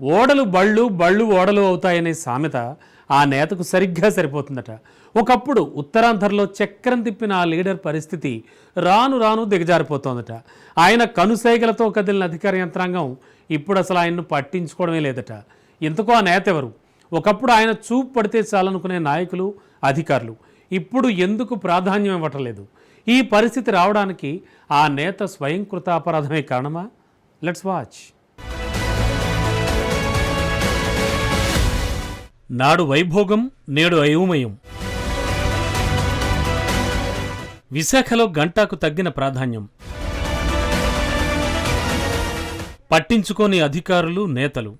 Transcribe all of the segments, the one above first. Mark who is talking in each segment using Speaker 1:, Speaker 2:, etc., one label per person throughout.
Speaker 1: ఓడలు బళ్ళు బళ్ళు ఓడలు అవుతాయనే సామెత ఆ నేతకు సరిగ్గా సరిపోతుందట. ఒకప్పుడు ఉత్తరాంధ్రలో చక్రం తిప్పిన ఆ లీడర్ పరిస్థితి రాను రాను దిగజారిపోతోందట. ఆయన కనుసైగలతో కదిలిన అధికార యంత్రాంగం ఇప్పుడు అసలు ఆయన్ను పట్టించుకోవడమే లేదట. ఇంతకు ఆ నేత ఎవరు? ఒకప్పుడు ఆయన చూపు పడితే చాలనుకునే నాయకులు, అధికారులు ఇప్పుడు ఎందుకు ప్రాధాన్యం ఇవ్వటం? ఈ పరిస్థితి రావడానికి ఆ నేత స్వయంకృత అపరాధమే కారణమా? Let's watch. నాడు వైభోగం, నేడు అయోమయం. విశాఖలో గంటాకు తగ్గిన ప్రాధాన్యం. పట్టించుకోని అధికారులు, నేతలు.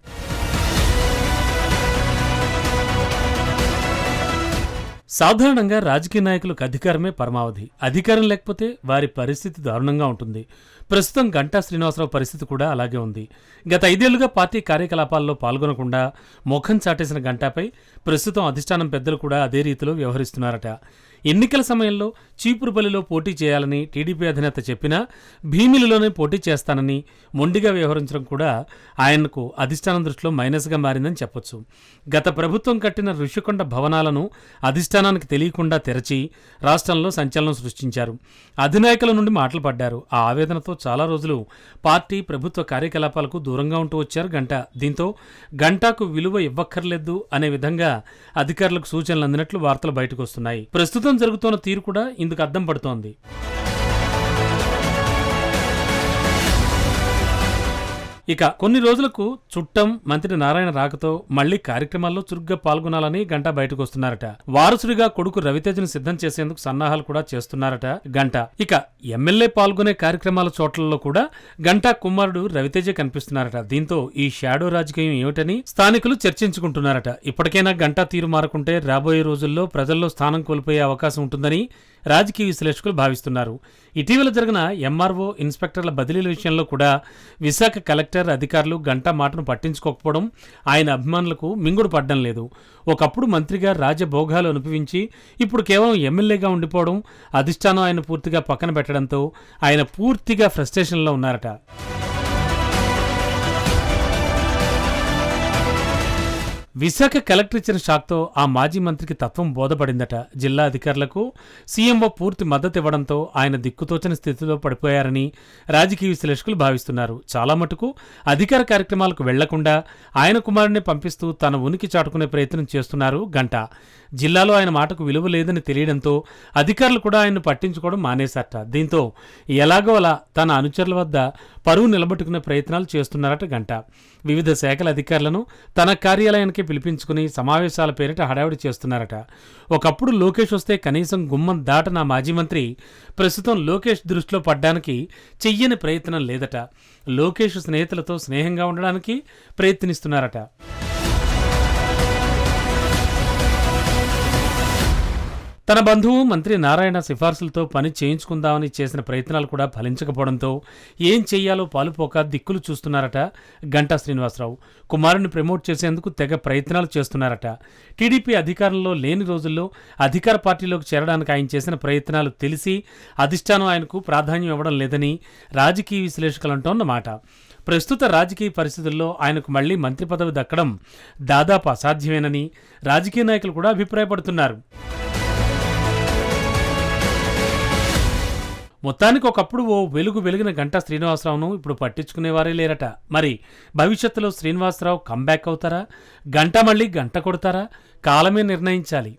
Speaker 1: సాధారణంగా రాజకీయ నాయకులకు అధికారమే పరమావధి. అధికారం లేకపోతే వారి పరిస్థితి దారుణంగా ఉంటుంది. ప్రస్తుతం గంటా శ్రీనివాసరావు పరిస్థితి కూడా అలాగే ఉంది. గత 5 ఏళ్లుగా పార్టీ కార్యకలాపాల్లో పాల్గొనకుండా ముఖం చాటేసిన గంటాపై ప్రస్తుతం అధిష్టానం పెద్దలు కూడా అదే రీతిలో వ్యవహరిస్తున్నారట. ఎన్నికల సమయంలో చీపురుపల్లిలో పోటీ చేయాలని టీడీపీ అధినేత చెప్పినా భీమిలిలోనే పోటీ చేస్తానని మొండిగా వ్యవహరించడం కూడా ఆయనకు అధిష్టానం దృష్టిలో మైనస్గా మారిందని చెప్పొచ్చు. గత ప్రభుత్వం కట్టిన ఋషికొండ భవనాలను అధిష్టానానికి తెలియకుండా తెరచి రాష్ట్రంలో సంచలనం సృష్టించారు. అధినాయకుల నుండి మాటలు పడ్డారు. ఆ ఆవేదనతో చాలా రోజులు పార్టీ ప్రభుత్వ కార్యకలాపాలకు దూరంగా ఉంటూ వచ్చారు గంటా. దీంతో గంటాకు విలువ ఇవ్వక్కర్లేదు అనే విధంగా అధికారులకు సూచనలు అందినట్లు వార్తలు బయటకు వస్తున్నాయి. ప్రస్తుతం జరుగుతున్న తీరు కూడా ఇందుకు అద్దం పడుతోంది. ఇక కొన్ని రోజులకు చుట్టం మంత్రి నారాయణ రాకతో మళ్లీ కార్యక్రమాల్లో చురుగ్గా పాల్గొనాలని గంటా బయటకు వస్తున్నారట. వారసుడిగా కొడుకు రవితేజను సిద్ధం చేసేందుకు సన్నాహాలు కూడా చేస్తున్నారట గంటా. ఇక ఎమ్మెల్యే పాల్గొనే కార్యక్రమాల చోట్లలో కూడా గంటా కుమారుడు రవితేజ కనిపిస్తున్నారట. దీంతో ఈ షాడో రాజకీయం ఏమిటని స్థానికులు చర్చించుకుంటున్నారట. ఇప్పటికైనా గంటా తీరు మారకుంటే రాబోయే రోజుల్లో ప్రజల్లో స్థానం కోల్పోయే అవకాశం ఉంటుందని రాజకీయ విశ్లేషకులు భావిస్తున్నారు. ఇటీవల జరిగిన ఎంఆర్ఓ, ఇన్స్పెక్టర్ల బదిలీల విషయంలో కూడా విశాఖ కలెక్టర్ అధికారులు గంటా మాటను పట్టించుకోకపోవడం ఆయన అభిమానులకు మింగుడు పడ్డం లేదు. ఒకప్పుడు మంత్రిగా రాజభోగాలు అనుభవించి ఇప్పుడు కేవలం ఎమ్మెల్యేగా ఉండిపోవడం, అధిష్టానం ఆయన పూర్తిగా పక్కన పెట్టడంతో ఆయన పూర్తిగా ఫ్రస్ట్రేషన్లో ఉన్నారట. విశాఖ కలెక్టర్ ఇచ్చిన షాక్తో ఆ మాజీ మంత్రికి తత్వం బోధపడిందట. జిల్లా అధికారులకు సీఎంఓ పూర్తి మద్దతు ఇవ్వడంతో ఆయన దిక్కుతోచని స్థితిలో పడిపోయారని రాజకీయ విశ్లేషకులు భావిస్తున్నారు. చాలా మటుకు అధికార కార్యక్రమాలకు వెళ్లకుండా ఆయన కుమారుడిని పంపిస్తూ తన ఉనికి చాటుకునే ప్రయత్నం చేస్తున్నారు గంటా. జిల్లాలో ఆయన మాటకు విలువ లేదని తెలియడంతో అధికారులు కూడా ఆయన్ను పట్టించుకోవడం మానేశారట. దీంతో ఎలాగో అలా తన అనుచరుల వద్ద పరువు నిలబెట్టుకునే ప్రయత్నాలు చేస్తున్నారట గంటా. వివిధ శాఖల అధికారులను తన కార్యాలయానికి పిలిపించుకుని సమావేశాల పేరిట హడావిడి చేస్తున్నారట. ఒకప్పుడు లోకేష్ వస్తే కనీసం గుమ్మం దాటన మాజీ మంత్రి ప్రస్తుతం లోకేష్ దృష్టిలో పడ్డానికి చెయ్యని ప్రయత్నం లేదట. లోకేష్ స్నేహితులతో స్నేహంగా ఉండడానికి ప్రయత్నిస్తున్నారట. తన బంధువు మంత్రి నారాయణ సిఫార్సులతో పని చేయించుకుందామని చేసిన ప్రయత్నాలు కూడా ఫలించకపోవడంతో ఏం చెయ్యాలో పాలుపోక దిక్కులు చూస్తున్నారట గంటా శ్రీనివాసరావు. కుమారుడిని ప్రమోట్ చేసేందుకు తెగ ప్రయత్నాలు చేస్తున్నారట. టీడీపీ అధికారంలో లేని రోజుల్లో అధికార పార్టీలోకి చేరడానికి ఆయన చేసిన ప్రయత్నాలు తెలిసి అధిష్టానం ఆయనకు ప్రాధాన్యం ఇవ్వడం లేదని రాజకీయ విశ్లేషకులు అంటోన్నమాట. ప్రస్తుత రాజకీయ పరిస్థితుల్లో ఆయనకు మళ్లీ మంత్రి పదవి దక్కడం దాదాపు అసాధ్యమేనని రాజకీయ నాయకులు కూడా అభిప్రాయపడుతున్నారు. మొత్తానికి ఒకప్పుడు ఓ వెలిగిన గంటా శ్రీనివాసరావును ఇప్పుడు పట్టించుకునేవారే లేరట. మరి భవిష్యత్తులో శ్రీనివాసరావు కంబ్యాక్ అవుతారా? గంటా మళ్ళీ గంట కొడతారా? కాలమే నిర్ణయించాలి.